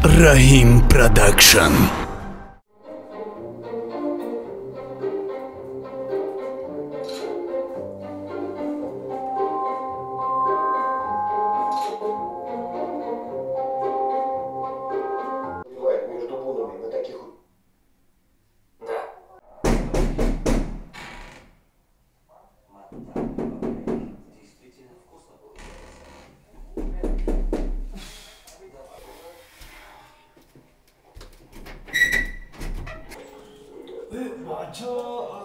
Rahim Production. Между бунами на таких... Да. Действительно вкусно было. بچه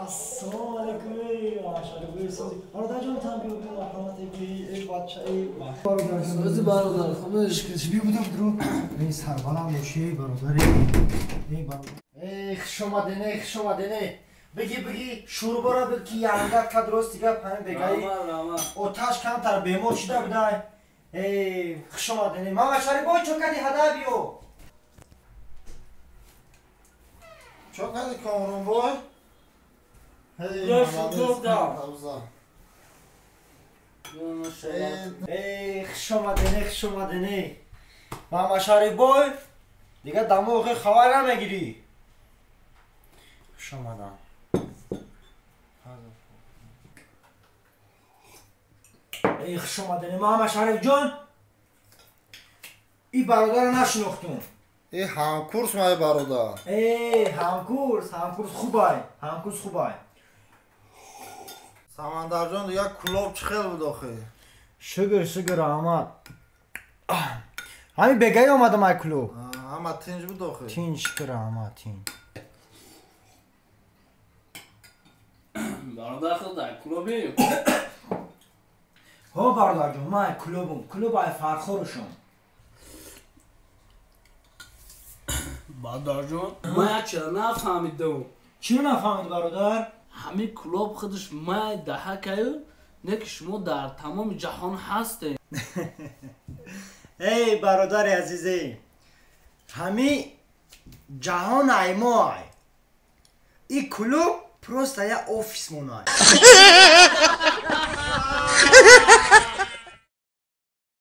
السلام علیکم ماشاءالله برادر جان تام بیو بیو رحمت ای بچه ای برادر جان برادر خودش که بیو بودم درو این سربالم میشه برادر ای برادر شما دنه بگی شوربا را بگی یانگات که درست دیگه پایین بگی آتش کمتر بیمار شده بودای شما دنه ماما شاری بای چوکدی هدا بیو چوکدی کامرون بای یا شکر دام شما دنه ماما شاری بای دیگه دماغ خبر نمیگیری شما دام شما دنه ماما شریف جان این برادر رو نشناختون ای همکورس مای برادر همکورس خوبه سمندر جان دیگه کلوب چه خیل بود آخه شگر احمد همین بگی آمدم ای کلوب اما تینج بود آخه تینج شگر احمد تینج برادر خود در کلوبی ها برادر جان من کلوب ای فرخورشم برادر جان من چرا نفهمیدم چی رو نفهمید برادر؟ همین کلوب خودش من دهکه نه که شما در تمام جهان هسته ای برادر عزیزی همین جهان ای ما این کلوب پروسته یه آفیس مونای